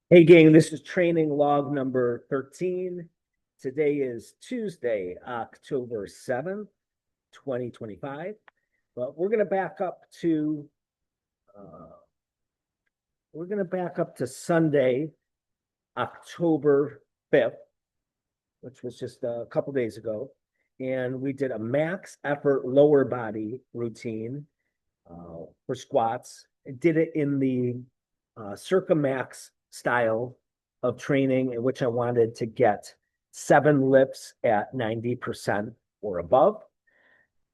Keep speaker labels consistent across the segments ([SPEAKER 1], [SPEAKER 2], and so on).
[SPEAKER 1] Hey gang, this is training log number 13. Today is Tuesday, October 7th, 2025. But uh, we're gonna back up to Sunday, October 5th, which was just a couple days ago. And we did a max effort lower body routine for squats. I did it in the Circa Max style of training, in which I wanted to get 7 lifts at 90% or above.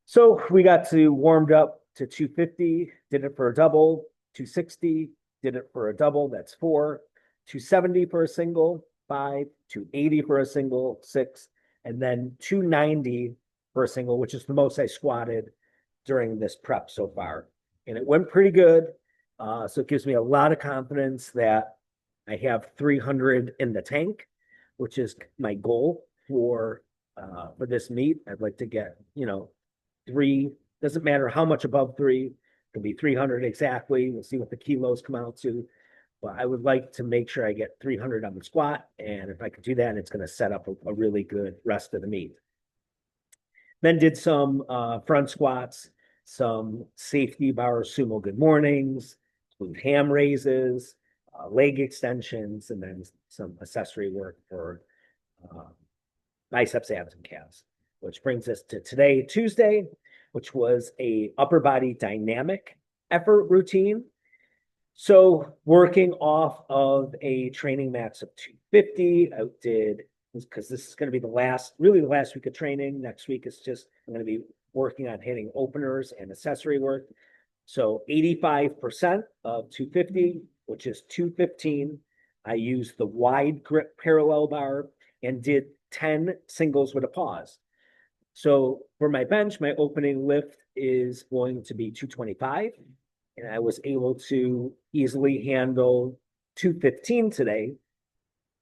[SPEAKER 1] So we got to warmed up to 250, did it for a double, 260, did it for a double, that's four, 270 for a single, five, 280 for a single, six, and then 290 for a single, which is the most I squatted during this prep so far. And it went pretty good. So it gives me a lot of confidence that I have 300 in the tank, which is my goal for this meet. I'd like to get, three, doesn't matter how much above three, it can be 300 exactly. We'll see what the kilos come out to. But I would like to make sure I get 300 on the squat. And if I can do that, it's going to set up a really good rest of the meet. Then did some front squats, some safety bar sumo good mornings, ham raises, leg extensions, and then some accessory work for uh, biceps, abs, and calves. Which brings us to today, Tuesday, which was a upper body dynamic effort routine. So working off of a training max of 250, I did, because this is going to be really the last week of training. Next week is just, I'm going to be working on hitting openers and accessory work. So 85% of 250, which is 215. I used the wide grip parallel bar and did 10 singles with a pause. So for my bench, my opening lift is going to be 225. And I was able to easily handle 215 today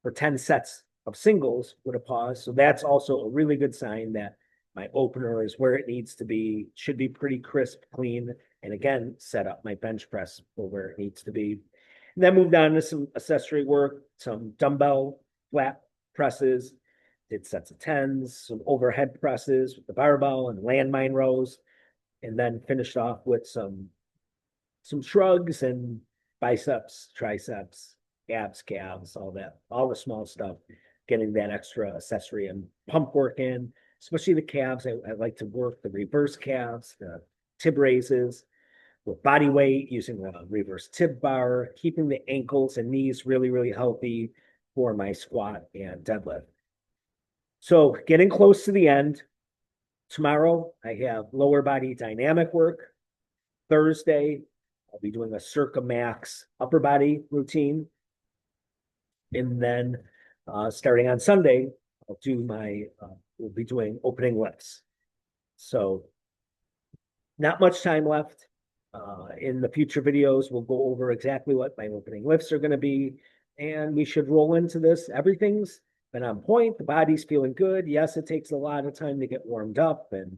[SPEAKER 1] for 10 sets of singles with a pause. So that's also a really good sign that my opener is where it needs to be, should be pretty crisp, clean, and again, set up my bench press for where it needs to be. And then moved on to some accessory work, some dumbbell flat presses, did sets of tens, some overhead presses with the barbell and landmine rows, and then finished off with some shrugs and biceps, triceps, abs, calves, all that, all the small stuff, getting that extra accessory and pump work in, especially the calves. I like to work the reverse calves, the tib raises with body weight, using a reverse tib bar, keeping the ankles and knees really, really healthy for my squat and deadlift. So getting close to the end. Tomorrow, I have lower body dynamic work. Thursday, I'll be doing a Circa Max upper body routine. And then starting on Sunday, we'll be doing opening lifts. So not much time left. In the future videos, we'll go over exactly what my opening lifts are going to be. And we should roll into this. Everything's been on point. The body's feeling good. Yes, it takes a lot of time to get warmed up and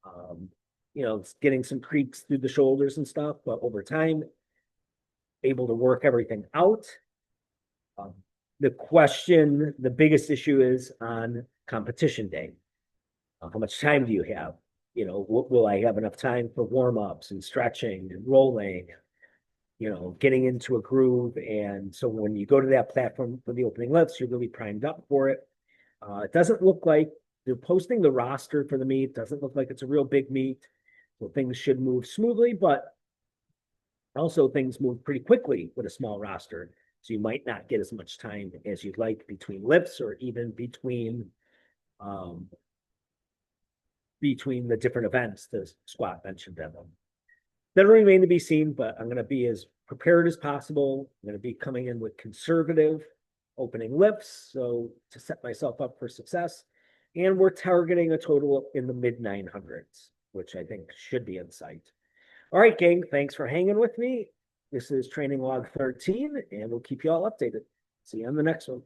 [SPEAKER 1] um, it's getting some creaks through the shoulders and stuff, but over time, able to work everything out. Um, the biggest issue is on competition day. How much time do you have? Will I have enough time for warm ups and stretching and rolling? Getting into a groove. And so when you go to that platform for the opening lifts, you're really primed up for it. It doesn't look like they're posting the roster for the meet. Doesn't look like it's a real big meet. So things should move smoothly, but also things move pretty quickly with a small roster. So you might not get as much time as you'd like between lifts or even um, between the different events, the squat, bench, and deadlift. That'll remain to be seen, but I'm going to be as prepared as possible. I'm going to be coming in with conservative opening lifts, so to set myself up for success. And we're targeting a total in the mid 900s, which I think should be in sight. All right, gang, thanks for hanging with me. This is training log 13, and we'll keep you all updated. See you on the next one.